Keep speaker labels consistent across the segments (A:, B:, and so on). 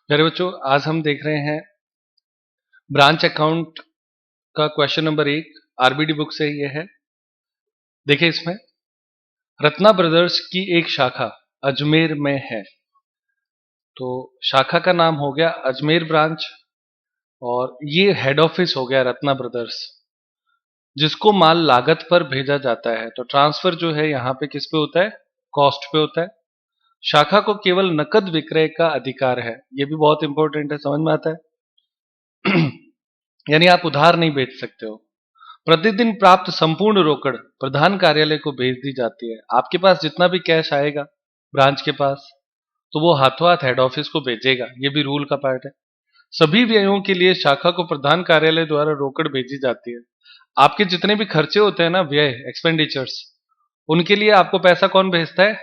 A: प्यारे बच्चों, आज हम देख रहे हैं ब्रांच अकाउंट का क्वेश्चन नंबर 1 आरबीडी बुक से ये है। देखिए, इसमें रत्ना ब्रदर्स की एक शाखा अजमेर में है, तो शाखा का नाम हो गया अजमेर ब्रांच और ये हेड ऑफिस हो गया रत्ना ब्रदर्स, जिसको माल लागत पर भेजा जाता है। तो ट्रांसफर जो है यहाँ पे किस पे होता है? कॉस्ट पे होता है। शाखा को केवल नकद विक्रय का अधिकार है, ये भी बहुत इंपॉर्टेंट है, समझ में आता है। यानी आप उधार नहीं बेच सकते हो। प्रतिदिन प्राप्त संपूर्ण रोकड़ प्रधान कार्यालय को भेज दी जाती है। आपके पास जितना भी कैश आएगा ब्रांच के पास, तो वो हाथों हाथ हेड ऑफिस को भेजेगा, ये भी रूल का पार्ट है। सभी व्ययों के लिए शाखा को प्रधान कार्यालय द्वारा रोकड़ भेजी जाती है। आपके जितने भी खर्चे होते हैं ना, व्यय एक्सपेंडिचर्स, उनके लिए आपको पैसा कौन भेजता है?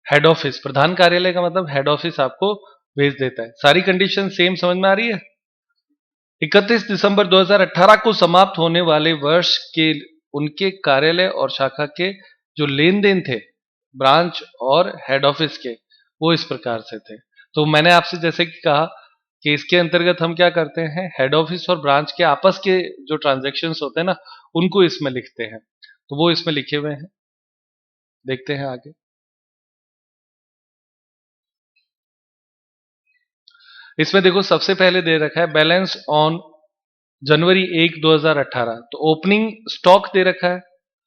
A: Head office. प्रधान कार्यालय का मतलब हेड ऑफिस आपको भेज देता है। सारी कंडीशन सेम समझ में आ रही है? 31 दिसंबर 2018 को समाप्त होने वाले वर्ष के उनके कार्यालय और शाखा के जो लेन देन थे ब्रांच और हेड ऑफिस के, वो इस प्रकार से थे। तो मैंने आपसे जैसे कि कहा कि इसके अंतर्गत हम क्या करते हैं, हेड ऑफिस और ब्रांच के आपस के जो ट्रांजैक्शंस होते हैं ना, उनको इसमें लिखते हैं। तो वो इसमें लिखे हुए हैं, देखते हैं आगे। इसमें देखो, सबसे पहले दे रखा है बैलेंस ऑन जनवरी 1 2018, तो ओपनिंग स्टॉक दे रखा है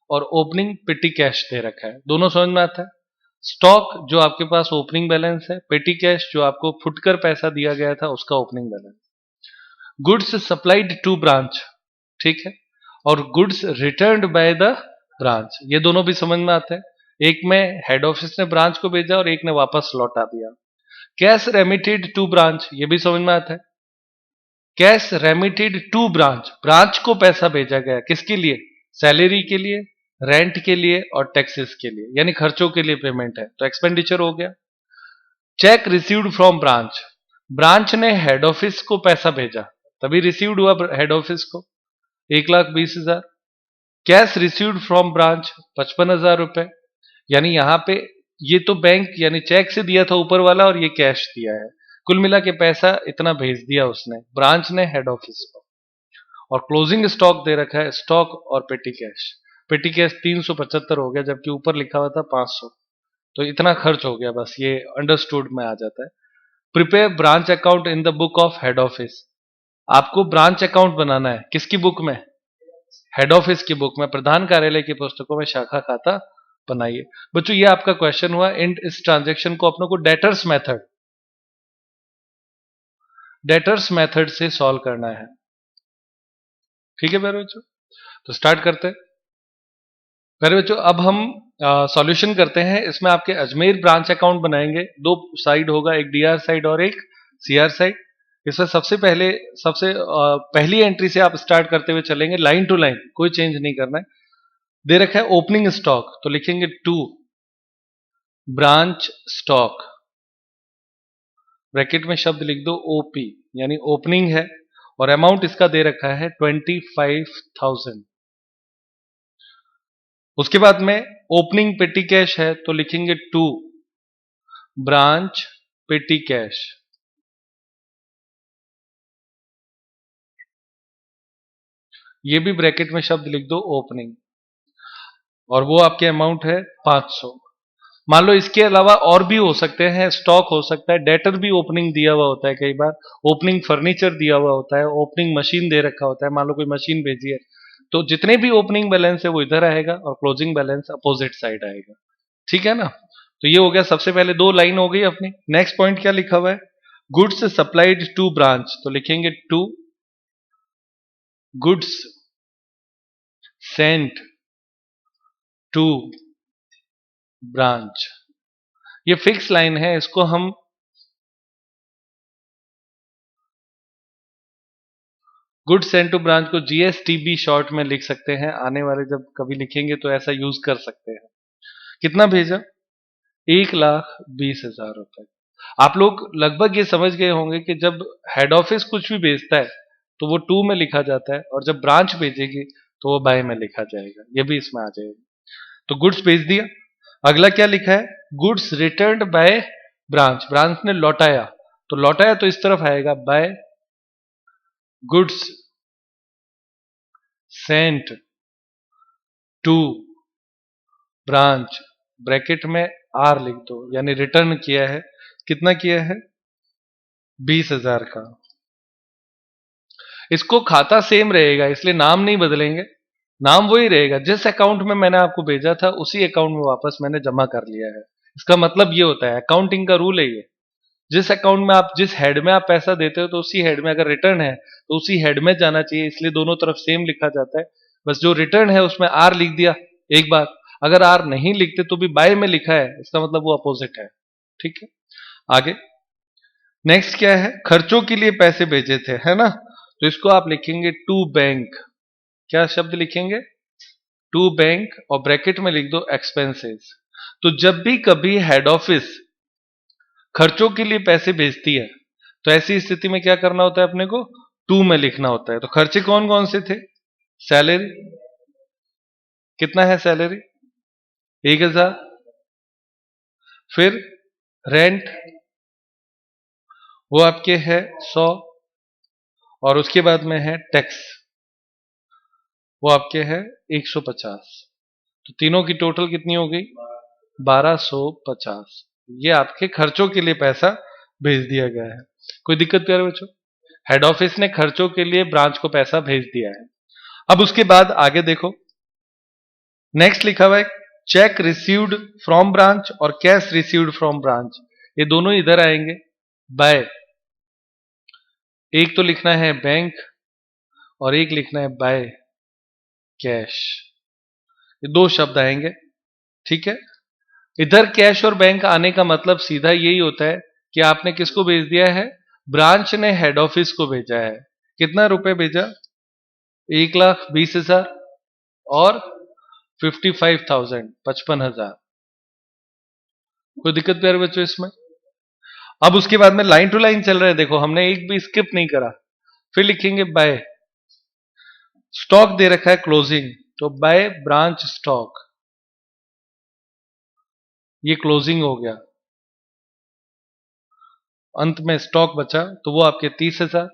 A: और ओपनिंग पेटी कैश दे रखा है। दोनों समझ में आता है। स्टॉक जो आपके पास ओपनिंग बैलेंस है, पेटी कैश जो आपको फुटकर पैसा दिया गया था उसका opening balance. Goods supplied to branch, ठीक है, और goods returned by the branch, ये दोनों भी समझ में आते हैं। एक में हेड ऑफिस ने ब्रांच को भेजा और एक ने वापस लौटा दिया। कैश रेमिटेड टू ब्रांच, ये भी समझ में आता है। Cash remitted to branch, branch को पैसा भेजा गया, किसके लिए? सैलरी के लिए, रेंट के लिए और टैक्सेस के लिए, यानी खर्चों के लिए पेमेंट है, तो एक्सपेंडिचर हो गया। Check received from branch, branch ने हेड ऑफिस को पैसा भेजा, तभी रिसीव्ड हुआ हेड ऑफिस को 1,20,000। कैश रिसीव्ड फ्रॉम ब्रांच 55,000 रुपए, यानी यहां पे ये तो बैंक यानी चेक से दिया था ऊपर वाला और ये कैश दिया है, कुल मिला के पैसा इतना भेज दिया उसने, ब्रांच ने हेड ऑफिस को। और क्लोजिंग स्टॉक दे रखा है, स्टॉक और पेटी कैश। पेटी कैश 375 हो गया, जबकि ऊपर लिखा हुआ था 500, तो इतना खर्च हो गया, बस ये अंडरस्टूड में आ जाता है। Prepare branch account in the book of head office, आपको ब्रांच अकाउंट बनाना है, किसकी बुक में? हेड ऑफिस की बुक में। प्रधान कार्यालय की पुस्तकों में शाखा खाता बनाइए। बच्चों, ये आपका क्वेश्चन हुआ। एंड इस ट्रांजेक्शन को अपनों को डेटर्स मेथड से सॉल्व करना है, ठीक है प्यारे बच्चों? तो स्टार्ट करते हैं। प्यारे बच्चों, अब हम सॉल्यूशन करते हैं। इसमें आपके अजमेर ब्रांच अकाउंट बनाएंगे, दो साइड होगा, एक डीआर साइड और एक सीआर साइड। इसमें सबसे पहली एंट्री से आप स्टार्ट करते हुए चलेंगे, लाइन टू लाइन, कोई चेंज नहीं करना है। दे रखा है ओपनिंग स्टॉक, तो लिखेंगे 2 ब्रांच स्टॉक, ब्रैकेट में शब्द लिख दो ओपी, यानी ओपनिंग है, और अमाउंट इसका दे रखा है 25,000। उसके बाद में ओपनिंग पेटी कैश है, तो लिखेंगे 2 ब्रांच पेटी कैश, ये भी ब्रैकेट में शब्द लिख दो ओपनिंग, और वो आपके अमाउंट है 500। मान लो इसके अलावा और भी हो सकते हैं, स्टॉक हो सकता है, डेटर भी ओपनिंग दिया हुआ होता है, कई बार ओपनिंग फर्नीचर दिया हुआ होता है, ओपनिंग मशीन दे रखा होता है, मान लो कोई मशीन भेजी है, तो जितने भी ओपनिंग बैलेंस है वो इधर आएगा और क्लोजिंग बैलेंस अपोजिट साइड आएगा, ठीक है ना? तो ये हो गया, सबसे पहले 2 लाइन हो गई अपनी। नेक्स्ट पॉइंट क्या लिखा हुआ है? गुड्स सप्लाइड टू ब्रांच, तो लिखेंगे 2 गुड्स सेंट टू ब्रांच, ये फिक्स लाइन है, इसको हम गुड सेंट टू ब्रांच को जीएसटीबी शॉर्ट में लिख सकते हैं, आने वाले जब कभी लिखेंगे तो ऐसा यूज कर सकते हैं। कितना भेजा? 1,20,000 रुपए। आप लोग लगभग ये समझ गए होंगे कि जब हेड ऑफिस कुछ भी भेजता है तो वो 2 में लिखा जाता है, और जब ब्रांच भेजेगी तो वो बाय में लिखा जाएगा, ये भी इसमें आ जाएगा। तो गुड्स भेज दिया। अगला क्या लिखा है? Goods returned by branch, branch ने लौटाया, तो लौटाया तो इस तरफ आएगा, by goods sent to branch, bracket में आर लिख दो, यानी रिटर्न किया है, कितना किया है, 20,000 का। इसको खाता सेम रहेगा, इसलिए नाम नहीं बदलेंगे, नाम वही रहेगा, जिस अकाउंट में मैंने आपको भेजा था उसी अकाउंट में वापस मैंने जमा कर लिया है। इसका मतलब ये होता है, अकाउंटिंग का रूल है ये, जिस अकाउंट में आप, जिस हेड में आप पैसा देते हो तो उसी हेड में अगर रिटर्न है तो उसी हेड में जाना चाहिए, इसलिए दोनों तरफ सेम लिखा जाता है। बस जो रिटर्न है उसमें आर लिख दिया एक बार, अगर आर नहीं लिखते तो भी बाय में लिखा है, इसका मतलब वो अपोजिट है। ठीक है, आगे नेक्स्ट क्या है, खर्चों के लिए पैसे भेजे थे, है ना, तो इसको आप लिखेंगे टू बैंक, क्या शब्द लिखेंगे, टू बैंक, और ब्रैकेट में लिख दो एक्सपेंसेस। तो जब भी कभी हेड ऑफिस खर्चों के लिए पैसे भेजती है तो ऐसी स्थिति में क्या करना होता है, अपने को टू में लिखना होता है। तो खर्चे कौन कौन से थे, सैलरी, कितना है सैलरी, 1,000, फिर रेंट वो आपके है 100, और उसके बाद में है टैक्स वो आपके है 150। तो तीनों की टोटल कितनी हो गई, 1250। ये आपके खर्चों के लिए पैसा भेज दिया गया है। कोई दिक्कत प्यारे बच्चों, हेड ऑफिस ने खर्चों के लिए ब्रांच को पैसा भेज दिया है। अब उसके बाद आगे देखो, नेक्स्ट लिखा हुआ है चेक रिसीव्ड फ्रॉम ब्रांच और कैश रिसीव्ड फ्रॉम ब्रांच, ये दोनों इधर आएंगे बाय, एक तो लिखना है बैंक और एक लिखना है बाय कैश, ये दो शब्द आएंगे। ठीक है, इधर कैश और बैंक आने का मतलब सीधा यही होता है कि आपने किसको भेज दिया है, ब्रांच ने हेड ऑफिस को भेजा है। कितना रुपए भेजा, 1,20,000 और 55,000, 55,000। कोई दिक्कत प्यारे बच्चों इसमें। अब उसके बाद में लाइन टू लाइन चल रहा है, देखो हमने एक भी स्किप नहीं करा। फिर लिखेंगे बाय, स्टॉक दे रखा है क्लोजिंग, तो बाय ब्रांच स्टॉक, ये क्लोजिंग हो गया, अंत में स्टॉक बचा तो वो आपके 30,000,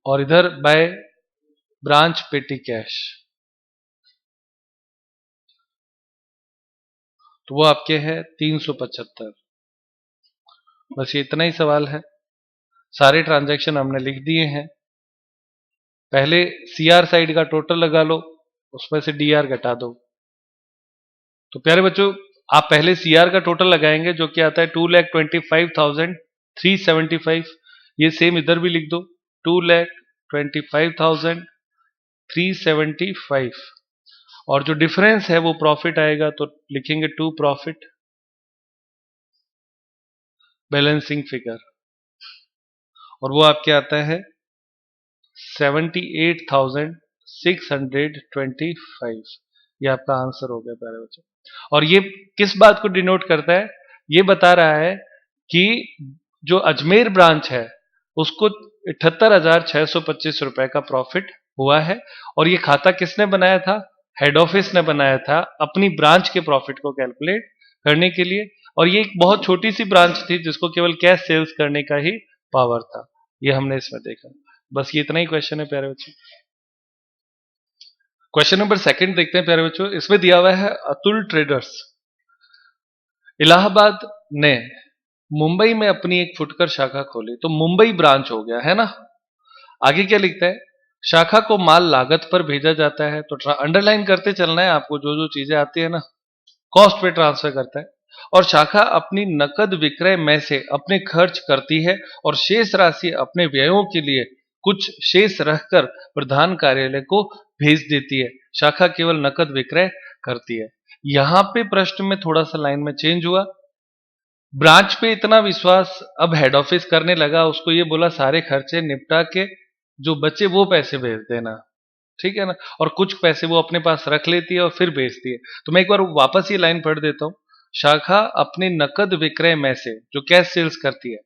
A: और इधर बाय ब्रांच पेटी कैश, तो वो आपके है 375। बस ये इतना ही सवाल है, सारे ट्रांजैक्शन हमने लिख दिए हैं। पहले सीआर साइड का टोटल लगा लो, उसमें से डीआर घटा दो। तो प्यारे बच्चों, आप पहले सीआर का टोटल लगाएंगे जो कि आता है 2,25,375, ये सेम इधर भी लिख दो, 2,25,375, और जो डिफरेंस है वो प्रॉफिट आएगा तो लिखेंगे टू प्रॉफिट बैलेंसिंग फिगर, और वो आपके आता है 78,625। ये आपका आंसर हो गया प्यारे बच्चों। और ये किस बात को डिनोट करता है, ये बता रहा है कि जो अजमेर ब्रांच है उसको 78,625 रुपए का प्रॉफिट हुआ है, और ये खाता किसने बनाया था, हेड ऑफिस ने बनाया था अपनी ब्रांच के प्रॉफिट को कैलकुलेट करने के लिए। और ये एक बहुत छोटी सी ब्रांच थी जिसको केवल कैश सेल्स करने का ही पावर था, ये हमने इसमें देखा। बस ये इतना ही क्वेश्चन है प्यारे बच्चों। क्वेश्चन नंबर सेकंड देखते हैं प्यारे बच्चों, इसमें दिया हुआ है अतुल ट्रेडर्स इलाहाबाद ने मुंबई में अपनी एक फुटकर शाखा खोली, तो मुंबई ब्रांच हो गया है ना। आगे क्या लिखता है, शाखा को माल लागत पर भेजा जाता है, तो अंडरलाइन करते चलना है आपको, जो जो चीजें आती है ना कॉस्ट पे ट्रांसफर करता है। और शाखा अपनी नकद विक्रय में से अपने खर्च करती है और शेष राशि अपने व्ययों के लिए कुछ शेष रखकर प्रधान कार्यालय को भेज देती है। शाखा केवल नकद विक्रय करती है। यहां पे प्रश्न में थोड़ा सा लाइन में चेंज हुआ, ब्रांच पे इतना विश्वास अब हेड ऑफिस करने लगा, उसको ये बोला सारे खर्चे निपटा के जो बचे वो पैसे भेज देना, ठीक है ना, और कुछ पैसे वो अपने पास रख लेती है और फिर बेचती है। तो मैं एक बार वापस ये लाइन पढ़ देता हूं, शाखा अपने नकद विक्रय में से जो कैश सेल्स करती है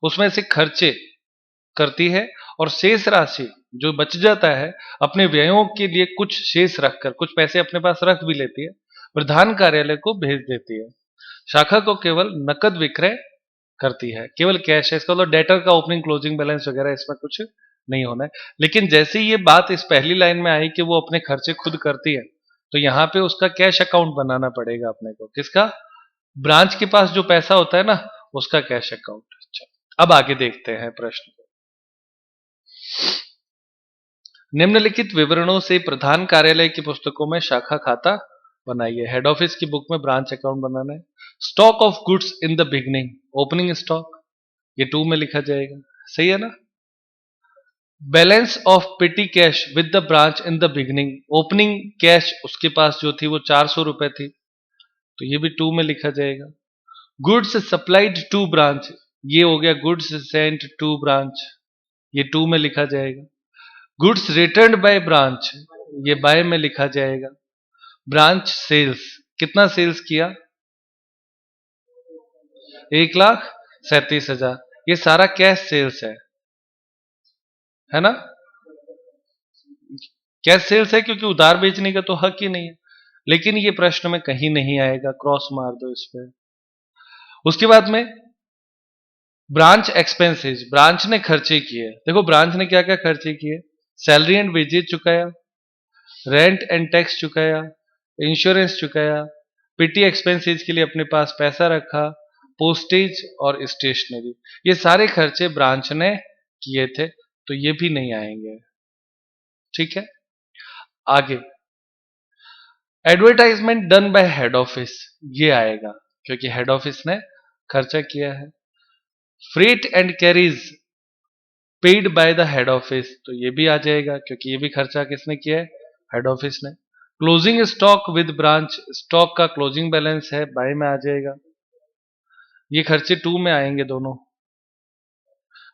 A: उसमें से खर्चे करती है और शेष राशि जो बच जाता है अपने व्ययों के लिए कुछ शेष रखकर कुछ पैसे अपने पास रख भी लेती है, प्रधान कार्यालय को भेज देती है। शाखा को केवल नकद विक्रय करती है, केवल कैश है। इसका मतलब डेटर का ओपनिंग क्लोजिंग बैलेंस वगैरह इसमें कुछ नहीं होना है। लेकिन जैसे ही ये बात इस पहली लाइन में आई कि वो अपने खर्चे खुद करती है, तो यहाँ पे उसका कैश अकाउंट बनाना पड़ेगा अपने को। किसका? ब्रांच के पास जो पैसा होता है ना, उसका कैश अकाउंट। अच्छा, अब आगे देखते हैं प्रश्न को। निम्नलिखित विवरणों से प्रधान कार्यालय की पुस्तकों में शाखा खाता बनाइए। हेड ऑफिस की बुक में ब्रांच अकाउंट बनाना है। Stock of goods in the beginning, opening stock, ये 2 में लिखा जाएगा। सही है ना? बैलेंस ऑफ पेटी cash with the branch in the beginning, opening cash उसके पास जो थी वो 400 रुपए थी, तो ये भी 2 में लिखा जाएगा। गुड्स सप्लाइड टू ब्रांच, ये हो गया गुड्स सेंट टू ब्रांच, ये 2 में लिखा जाएगा। गुड्स रिटर्न बाय ब्रांच, ये बाय में लिखा जाएगा। ब्रांच सेल्स, कितना सेल्स किया? 1,37,000, ये सारा कैश सेल्स है ना? कैश सेल्स है क्योंकि उधार बेचने का तो हक ही नहीं है। लेकिन ये प्रश्न में कहीं नहीं आएगा, क्रॉस मार दो इस पे। उसके बाद में ब्रांच एक्सपेंसेस, ब्रांच ने खर्चे किए। देखो ब्रांच ने क्या क्या खर्चे किए? सैलरी एंड वेजेज चुकाया, रेंट एंड टैक्स चुकाया, इंश्योरेंस चुकाया, पीटी एक्सपेंसेस के लिए अपने पास पैसा रखा, पोस्टेज और स्टेशनरी, ये सारे खर्चे ब्रांच ने किए थे, तो ये भी नहीं आएंगे। ठीक है, आगे advertisement done by head office, ये आएगा क्योंकि हेड ऑफिस ने खर्चा किया है। Freight and carries paid by the head office, तो ये भी आ जाएगा क्योंकि ये भी खर्चा किसने किया है? हेड ऑफिस ने। Closing stock with branch, stock का क्लोजिंग बैलेंस है, बाय में आ जाएगा। ये खर्चे 2 में आएंगे दोनों,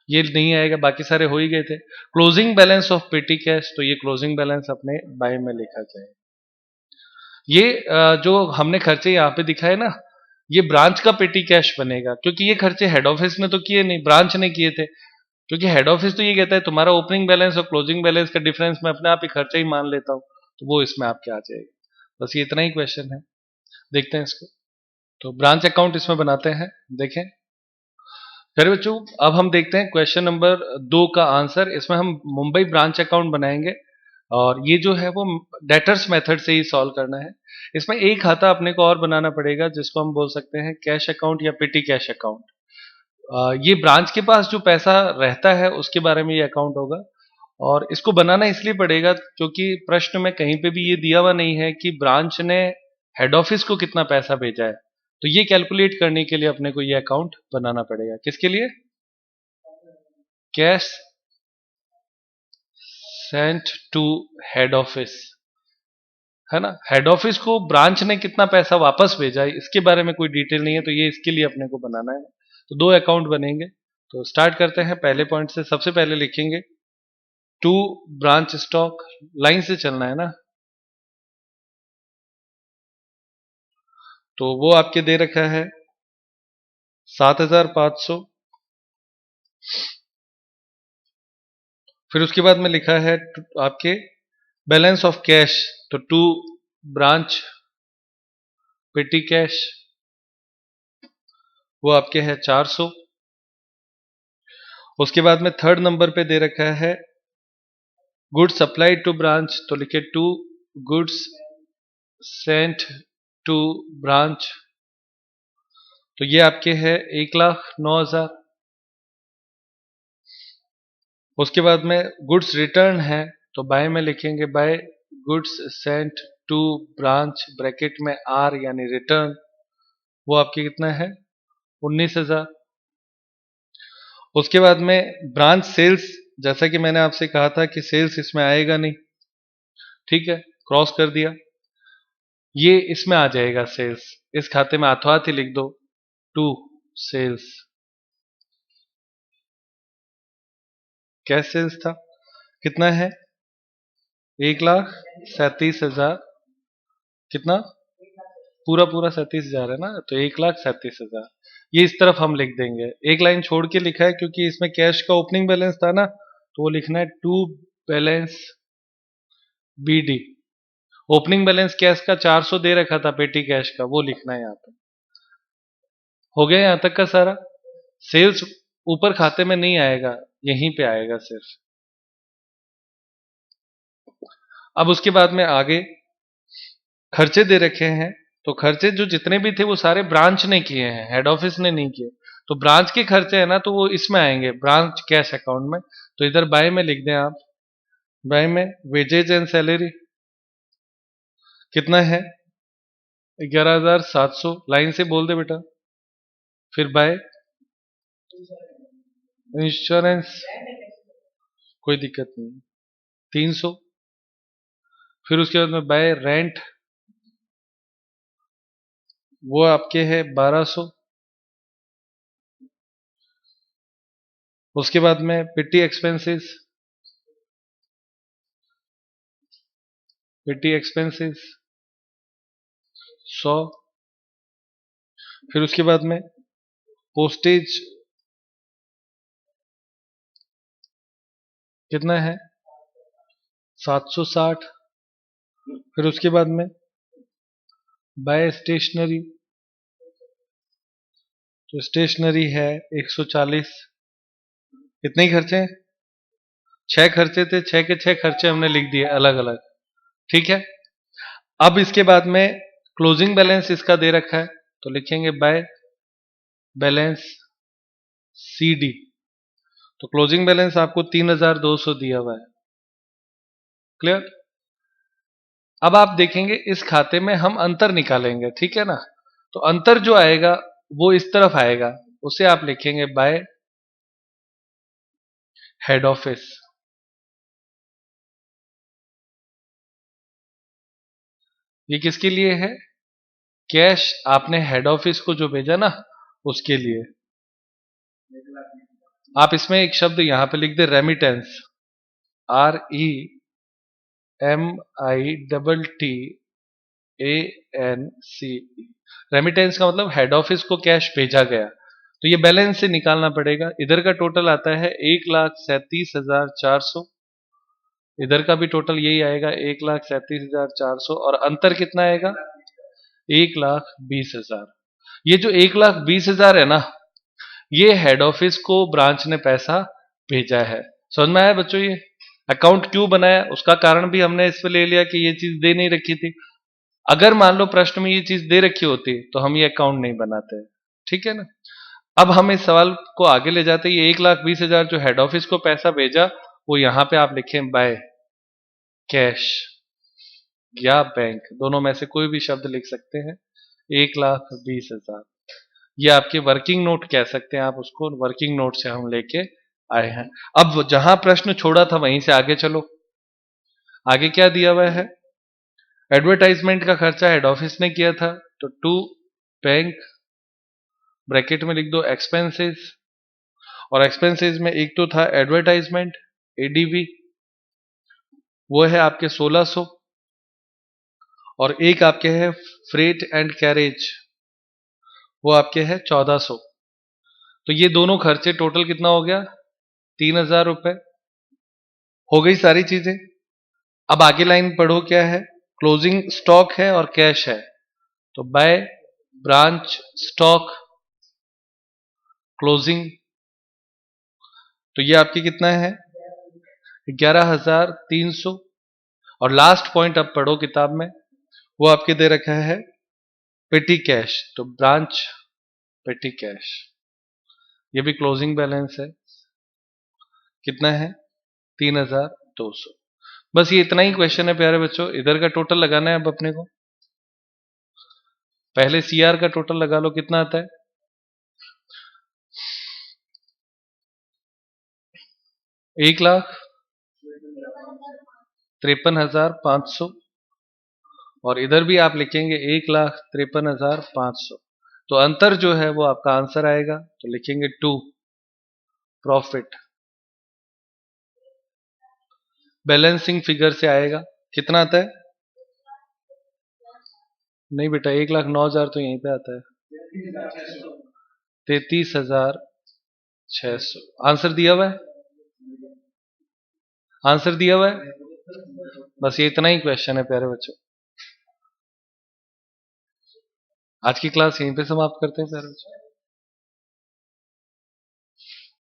A: ये नहीं आएगा, बाकी सारे हो ही गए थे। क्लोजिंग बैलेंस ऑफ पेटी कैश, तो ये क्लोजिंग बैलेंस अपने बाय में लिखा जाए। ये जो हमने खर्चे यहाँ पे दिखाए ना, ये ब्रांच का पेटी कैश बनेगा क्योंकि ये खर्चे हेड ऑफिस ने तो किए नहीं, ब्रांच ने किए थे। क्योंकि हेड ऑफिस तो ये कहता है तुम्हारा ओपनिंग बैलेंस और क्लोजिंग बैलेंस का डिफरेंस मैं अपने आप ही खर्चा ही मान लेता हूं, तो वो इसमें आपके आ जाएगा। बस ये इतना ही क्वेश्चन है, देखते हैं इसको। तो ब्रांच अकाउंट इसमें बनाते हैं, देखें। फिर बच्चों अब हम देखते हैं क्वेश्चन नंबर 2 का आंसर। इसमें हम मुंबई ब्रांच अकाउंट बनाएंगे और ये जो है वो डेटर्स मेथड से ही सॉल्व करना है। इसमें एक खाता अपने को और बनाना पड़ेगा जिसको हम बोल सकते हैं कैश अकाउंट या पेटी कैश अकाउंट। ये ब्रांच के पास जो पैसा रहता है उसके बारे में ये अकाउंट होगा, और इसको बनाना इसलिए पड़ेगा क्योंकि प्रश्न में कहीं पे भी ये दिया हुआ नहीं है कि ब्रांच ने हेड ऑफिस को कितना पैसा भेजा है। तो ये कैलकुलेट करने के लिए अपने को ये अकाउंट बनाना पड़ेगा। किसके लिए? Cash sent to head office, है ना? हेड ऑफिस को ब्रांच ने कितना पैसा वापस भेजा है इसके बारे में कोई डिटेल नहीं है, तो ये इसके लिए अपने को बनाना है। तो 2 अकाउंट बनेंगे। तो स्टार्ट करते हैं पहले पॉइंट से। सबसे पहले लिखेंगे टू ब्रांच स्टॉक, लाइन से चलना है ना, तो वो आपके दे रखा है 7,500। फिर उसके बाद में लिखा है आपके बैलेंस ऑफ कैश, तो टू ब्रांच पेटी कैश, वो आपके है 400। उसके बाद में थर्ड नंबर पे दे रखा है गुड्स सप्लाइड टू ब्रांच, तो लिखे to goods sent to branch, तो ये आपके है 1,09,000। उसके बाद में गुड्स रिटर्न है, तो बाय में लिखेंगे by goods sent to branch, bracket में आर यानी रिटर्न, वो आपके कितना है? 19,000। उसके बाद में ब्रांच सेल्स, जैसा कि मैंने आपसे कहा था कि सेल्स इसमें आएगा नहीं, ठीक है, क्रॉस कर दिया। ये इसमें आ जाएगा सेल्स, इस खाते में हाथों हाथ ही लिख दो टू सेल्स। कैश सेल्स था, कितना है? 1,37,000। कितना? पूरा पूरा 37,000 है ना, तो 1,37,000 ये इस तरफ हम लिख देंगे। एक लाइन छोड़ के लिखा है क्योंकि इसमें कैश का ओपनिंग बैलेंस था ना, तो वो लिखना है to balance BD. Opening balance cash का 400 दे रखा था पेटी कैश का, वो लिखना है यहाँ पे। हो गया यहां तक का सारा। सेल्स ऊपर खाते में नहीं आएगा, यहीं पे आएगा सिर्फ। अब उसके बाद में आगे खर्चे दे रखे हैं, तो खर्चे जो जितने भी थे वो सारे ब्रांच ने किए हैं, हेड ऑफिस ने नहीं किए। तो ब्रांच के खर्चे है ना, तो वो इसमें आएंगे ब्रांच कैश अकाउंट में। तो इधर बाय में लिख दें आप, बाय में वेजेज एंड सैलरी कितना है 11,700, लाइन से बोल दे बेटा। फिर बाय इंश्योरेंस, कोई दिक्कत नहीं, 300। फिर उसके बाद में बाय रेंट, वो आपके है 1200। उसके बाद में पिटी एक्सपेंसेस, पिटी एक्सपेंसेस 100। फिर उसके बाद में पोस्टेज कितना है 760। फिर उसके बाद में बाय स्टेशनरी, तो स्टेशनरी है 140। इतने ही खर्चे हैं, 6 खर्चे थे, 6 के 6 खर्चे हमने लिख दिए अलग अलग। ठीक है। अब इसके बाद में क्लोजिंग बैलेंस इसका दे रखा है, तो लिखेंगे बाय बैलेंस सीडी। तो क्लोजिंग बैलेंस आपको 3,200 दिया हुआ है। क्लियर। अब आप देखेंगे इस खाते में हम अंतर निकालेंगे, ठीक है ना। तो अंतर जो आएगा वो इस तरफ आएगा, उसे आप लिखेंगे बाय हेड ऑफिस। ये किसके लिए है, कैश आपने हेड ऑफिस को जो भेजा ना उसके लिए। आप इसमें एक शब्द यहां पे लिख दे रेमिटेंस, REMITTANC। रेमिटेंस का मतलब हेड ऑफिस को कैश भेजा गया। तो ये बैलेंस से निकालना पड़ेगा। इधर का टोटल आता है 1,37,400, इधर का भी टोटल यही आएगा 1,37,400, और अंतर कितना आएगा 1,20,000। ये जो 1,20,000 है ना, ये हेड ऑफिस को ब्रांच ने पैसा भेजा है। समझ में आया बच्चों। ये अकाउंट क्यों बनाया उसका कारण भी हमने इस पे ले लिया कि ये चीज दे नहीं रखी थी। अगर मान लो प्रश्न में ये चीज दे रखी होती तो हम ये अकाउंट नहीं बनाते। ठीक है ना। अब हम इस सवाल को आगे ले जाते हैं। ये 1,20,000 जो हेड ऑफिस को पैसा भेजा, वो यहां पे आप लिखें बाय कैश या बैंक, दोनों में से कोई भी शब्द लिख सकते हैं। 1,20,000 ये आपके वर्किंग नोट कह सकते हैं, आप उसको वर्किंग नोट से हम लेके आए हैं। अब जहां प्रश्न छोड़ा था वहीं से आगे चलो। आगे क्या दिया हुआ है, एडवर्टाइजमेंट का खर्चा हेड ऑफिस ने किया था, तो टू बैंक ब्रैकेट में लिख दो एक्सपेंसेस। और एक्सपेंसेस में एक तो था एडवर्टाइजमेंट एडीवी, वो है आपके 1,600, और एक आपके है फ्रेट एंड कैरेज, वो आपके है 1,400। तो ये दोनों खर्चे टोटल कितना हो गया 3,000 रुपए। हो गई सारी चीजें। अब आगे लाइन पढ़ो क्या है, क्लोजिंग स्टॉक है और कैश है, तो बाय ब्रांच स्टॉक क्लोजिंग, तो ये आपकी कितना है 11,300। और लास्ट पॉइंट अब पढ़ो किताब में, वो आपके दे रखा है पेटी कैश, तो ब्रांच पेटी कैश, ये भी क्लोजिंग बैलेंस है, कितना है 3,200। बस ये इतना ही क्वेश्चन है प्यारे बच्चों। इधर का टोटल लगाना है अब अपने को। पहले सीआर का टोटल लगा लो, कितना आता है 1,53,500, और इधर भी आप लिखेंगे 1,53,500। तो अंतर जो है वो आपका आंसर आएगा, तो लिखेंगे 2 प्रॉफिट। बैलेंसिंग फिगर से आएगा, कितना आता है, नहीं बेटा 1,09,000 तो यहीं पे आता है, 33,600। आंसर दिया हुआ है, आंसर दिया हुआ है। बस ये इतना ही क्वेश्चन है प्यारे बच्चों। आज की क्लास यहीं पे समाप्त करते हैं प्यारे बच्चों।